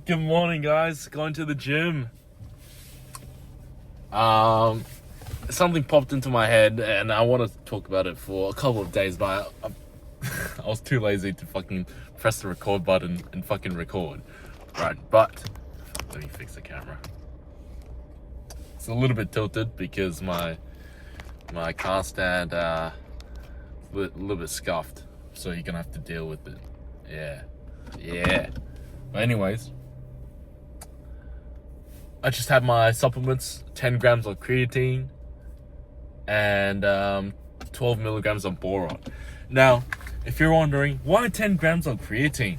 Good morning, guys. Going to the gym. Something popped into my head, and I want to talk about it for a couple of days, but I was too lazy to fucking press the record button and fucking record. Right, but let me fix the camera. It's a little bit tilted because my car stand a little bit scuffed, so you're gonna have to deal with it. Yeah. But anyways, I just had my supplements, 10 grams of creatine and 12 milligrams of boron. Now, if you're wondering, why 10 grams of creatine?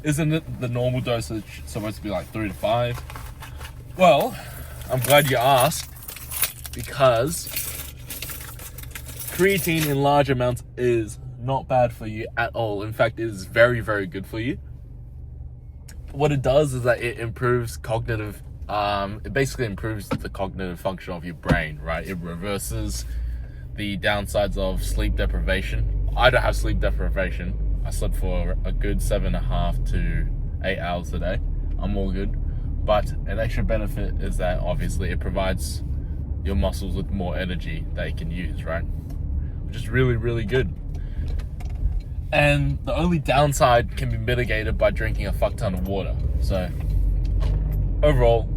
Isn't it the normal dosage supposed to be like 3 to 5? Well, I'm glad you asked, because creatine in large amounts is not bad for you at all. In fact, it is very, very good for you. What it does is that it improves cognitive, it basically improves the cognitive function of your brain, right? It reverses the downsides of sleep deprivation. I don't have sleep deprivation. I slept for a good 7.5 to 8 hours a day. I'm all good. But an extra benefit is that obviously it provides your muscles with more energy that you can use, right? Which is really, really good. And the only downside can be mitigated by drinking a fuck ton of water. So overall,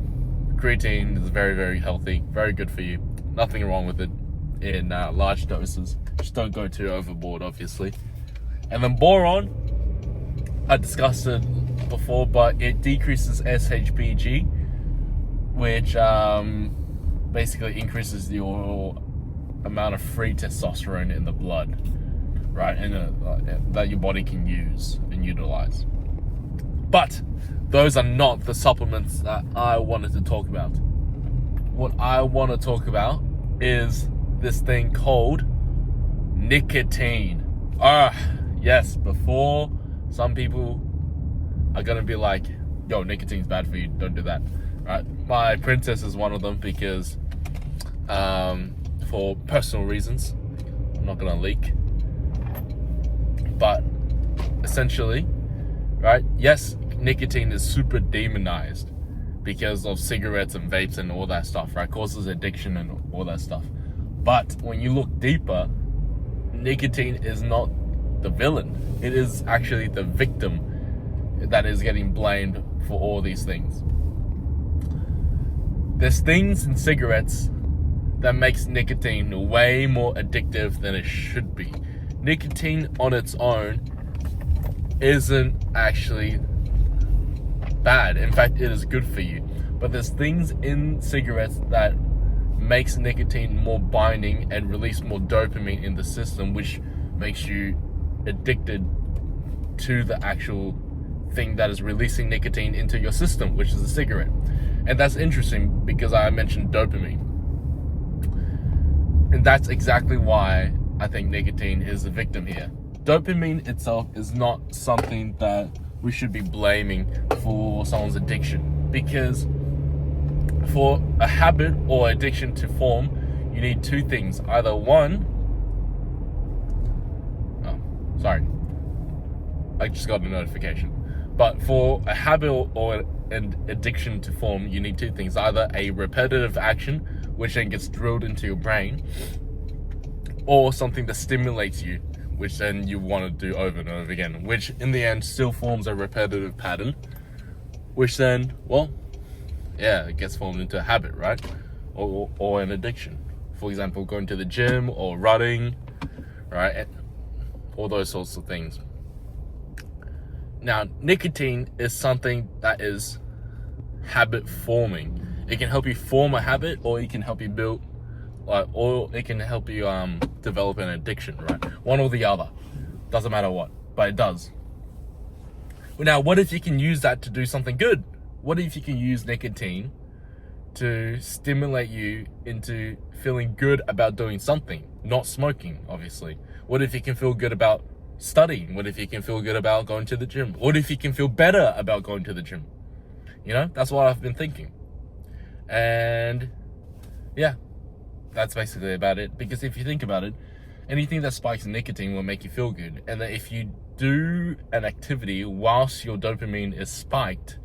creatine is very, very healthy, very good for you. Nothing wrong with it in large doses. Just don't go too overboard, obviously. And then boron, I discussed it before, but it decreases SHBG, which basically increases your amount of free testosterone in the blood, right? And that your body can use and utilize. But those are not the supplements that I wanted to talk about. What I want to talk about is this thing called nicotine. Yes, before some people are gonna be like, yo, nicotine's bad for you, don't do that, right? My princess is one of them because for personal reasons, I'm not gonna leak, but essentially, right, yes, nicotine is super demonized because of cigarettes and vapes and all that stuff, right? Causes addiction and all that stuff. But when you look deeper, nicotine is not the villain. It is actually the victim that is getting blamed for all these things. There's things in cigarettes that makes nicotine way more addictive than it should be. Nicotine on its own isn't actually bad. In fact, it is good for you. But there's things in cigarettes that makes nicotine more binding and release more dopamine in the system, which makes you addicted to the actual thing that is releasing nicotine into your system, which is a cigarette. And that's interesting because I mentioned dopamine. And that's exactly why I think nicotine is the victim here. Dopamine itself is not something that we should be blaming for someone's addiction, because for a habit or addiction to form, you need two things. Either one, I just got a notification. But for a habit or an addiction to form, you need two things. Either a repetitive action, which then gets drilled into your brain, or something that stimulates you, which then you want to do over and over again, which in the end still forms a repetitive pattern, which then, well, yeah, it gets formed into a habit, right? Or an addiction. For example, going to the gym or running, right? All those sorts of things. Now, nicotine is something that is habit forming. It can help you form a habit, or it can help you build, or it can help you develop an addiction, right? One or the other. Doesn't matter what, but it does. Now, what if you can use that to do something good? What if you can use nicotine to stimulate you into feeling good about doing something? Not smoking, obviously. What if you can feel good about studying? What if you can feel good about going to the gym? What if you can feel better about going to the gym? You know, that's what I've been thinking. And yeah, that's basically about it. Because if you think about it, anything that spikes nicotine will make you feel good. And that if you do an activity whilst your dopamine is spiked,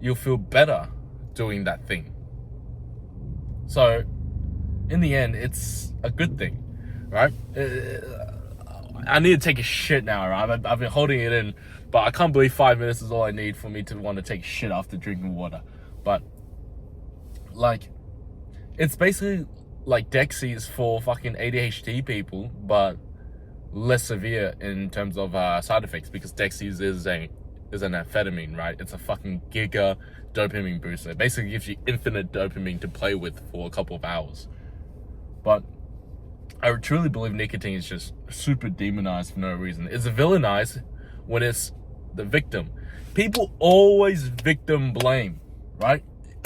you'll feel better doing that thing. So in the end, it's a good thing, right? I need to take a shit now, right? I've been holding it in, but I can't believe 5 minutes is all I need for me to want to take a shit after drinking water. But like, it's basically like Dexies for fucking ADHD people, but less severe in terms of side effects, because Dexies is an amphetamine, right? It's a fucking giga dopamine booster. It basically gives you infinite dopamine to play with for a couple of hours. But I truly believe nicotine is just super demonized for no reason. It's villainized when it's the victim. People always victim blame, right?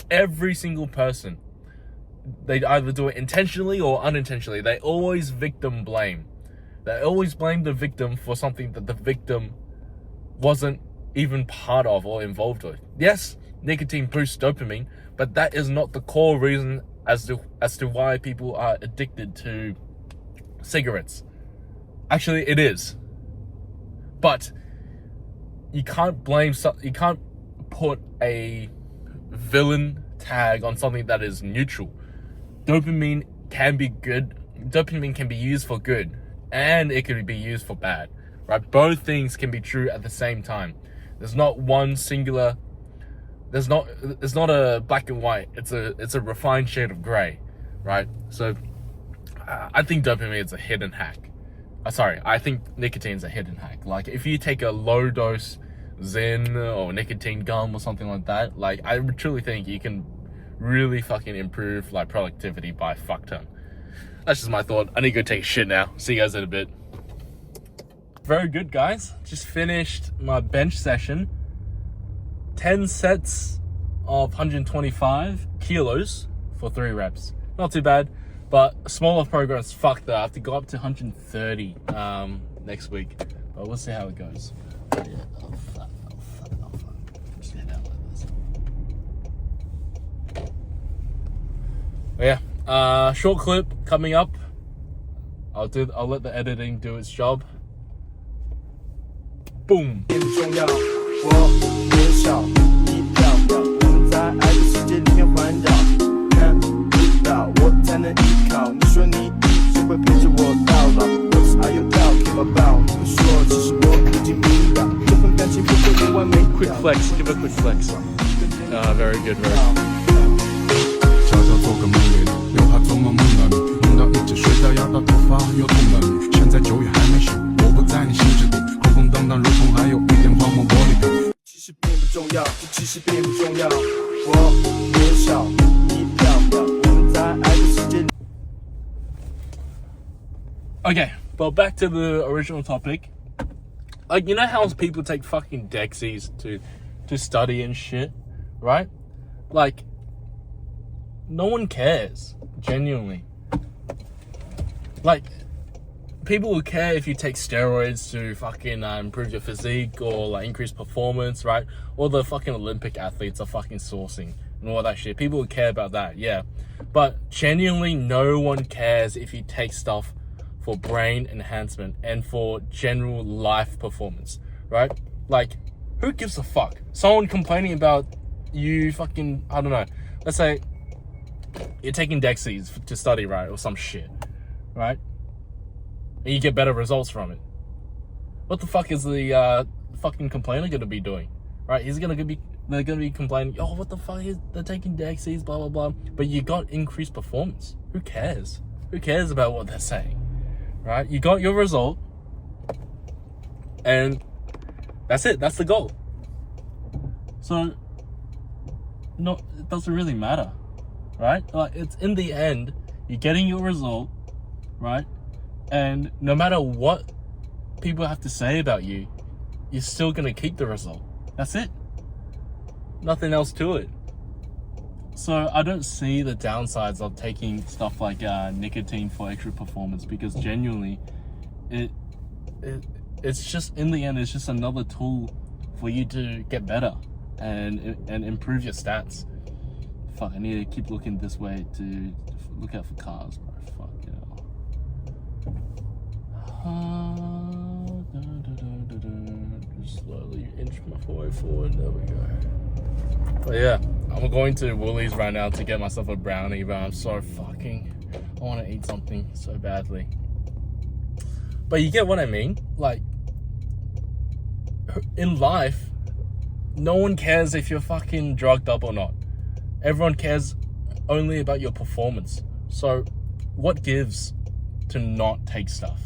Every single person. They either do it intentionally or unintentionally. They always victim blame. They always blame the victim for something that the victim wasn't even part of or involved with. Yes, nicotine boosts dopamine, but that is not the core reason as to why people are addicted to cigarettes. Actually, it is. But you can't put a villain tag on something that is neutral. Dopamine can be good. Dopamine can be used for good, and it can be used for bad, right? Both things can be true at the same time. There's not one singular. It's not a black and white. It's a refined shade of gray, right? So I think dopamine is a hidden hack. I think nicotine is a hidden hack. Like, if you take a low dose Zyn or nicotine gum or something like that, like, I truly think you can really fucking improve like productivity by fuck ton. That's just my thought. I need to go take a shit now. See you guys in a bit. Very good, guys. Just finished my bench session. 10 sets of 125 kilos for 3 reps. Not too bad, but smaller progress. Fuck that. I have to go up to 130 next week. But we'll see how it goes. Oh, yeah. Oh, fuck. Just get out like this. But yeah, short clip coming up. I'll let the editing do its job. Boom. 小你漂亮，我们在爱的世界里面环绕，看不到我才能依靠。你说你一直会陪着我到老 ，What are you talking about？ 你说其实我已经明了，这份感情不会有完美。Quick flex, give a quick flex. Very good, very good. 悄悄做个梦里，刘海做梦梦到你，梦到一直睡到摇到头发又痛了你。现在9月还没醒，我不在你心之底，空空荡荡如同还有一点泡沫玻璃瓶。其实并不重要，这其实并不重要。我年少，你漂亮，我们在爱的世界里。Okay, but back to the original topic. Like, you know how people take fucking Dexies to study and shit, right? Like, no one cares, genuinely. Like, people will care if you take steroids to fucking improve your physique or like increase performance, right? Or the fucking Olympic athletes are fucking sourcing and all that shit. People would care about that, yeah. But genuinely, no one cares if you take stuff for brain enhancement and for general life performance, right? Like, who gives a fuck? Someone complaining about you fucking, I don't know. Let's say you're taking Dexies to study, right? Or some shit, right? And you get better results from it. What the fuck is the fucking complainer gonna be doing, right? They're gonna be complaining, oh, what the fuck is, they're taking Dexies, blah, blah, blah. But you got increased performance. Who cares? Who cares about what they're saying, right? You got your result, and that's it. That's the goal. So, no, it doesn't really matter, right? Like, it's in the end, you're getting your result, right? And no matter what people have to say about you, you're still gonna keep the result. That's it. Nothing else to it. So I don't see the downsides of taking stuff like nicotine for extra performance, because genuinely, it's just, in the end, it's just another tool for you to get better and improve your stats. Fuck, I need to keep looking this way to look out for cars, bro. Fuck yeah. Just slowly inch my way forward. There we go. But yeah, I'm going to Woolies right now to get myself a brownie, but I'm so I want to eat something so badly. But you get what I mean? Like, in life, no one cares if you're fucking drugged up or not. Everyone cares only about your performance. So what gives to not take stuff,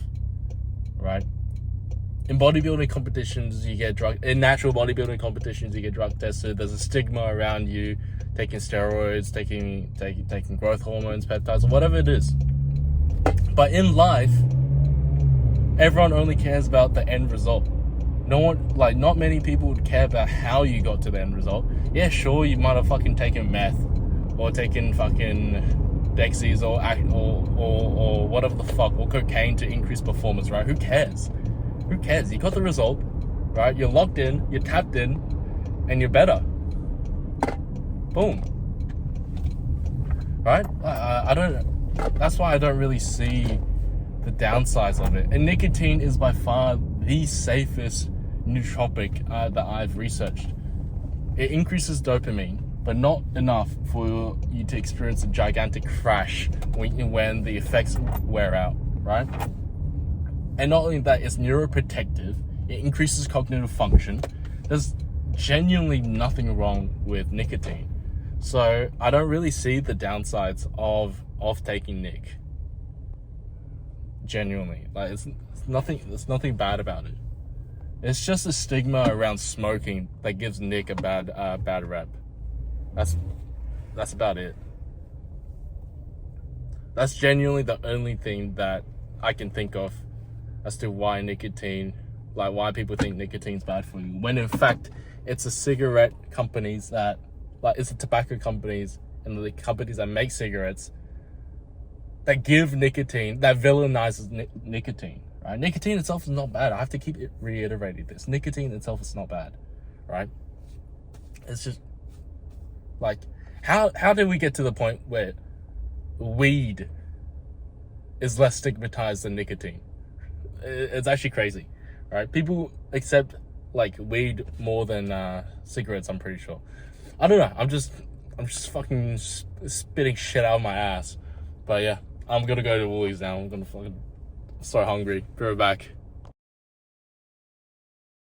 right? In bodybuilding competitions, you get drug. In natural bodybuilding competitions, you get drug tested. There's a stigma around you taking steroids, taking growth hormones, peptides, whatever it is. But in life, everyone only cares about the end result. No one, like, not many people would care about how you got to the end result. Yeah, sure, you might have fucking taken meth or taken fucking Dexies or whatever the fuck, or cocaine to increase performance, right? Who cares? Who cares? You got the result, right? You're locked in, you're tapped in, and you're better. Boom. Right? That's why I don't really see the downsides of it. And nicotine is by far the safest nootropic that I've researched. It increases dopamine, but not enough for you to experience a gigantic crash when the effects wear out, right? And not only that, it's neuroprotective. It increases cognitive function. There's genuinely nothing wrong with nicotine. So I don't really see the downsides of taking nic. Genuinely, like it's nothing bad about it. It's just a stigma around smoking that gives nic a bad rep. That's about it. That's genuinely the only thing that I can think of as to why people think nicotine's bad for you, when in fact it's the cigarette companies that, like, it's the tobacco companies and the companies that make cigarettes that give nicotine, that villainizes nicotine, right? Nicotine itself is not bad. I have to keep reiterating this. Nicotine itself is not bad, right? It's just like, how did we get to the point where weed is less stigmatized than nicotine? It's actually crazy, right? People accept like weed more than cigarettes, I'm pretty sure. I don't know. I'm just fucking spitting shit out of my ass. But yeah, I'm gonna go to Woolies now. I'm so hungry. Be right back.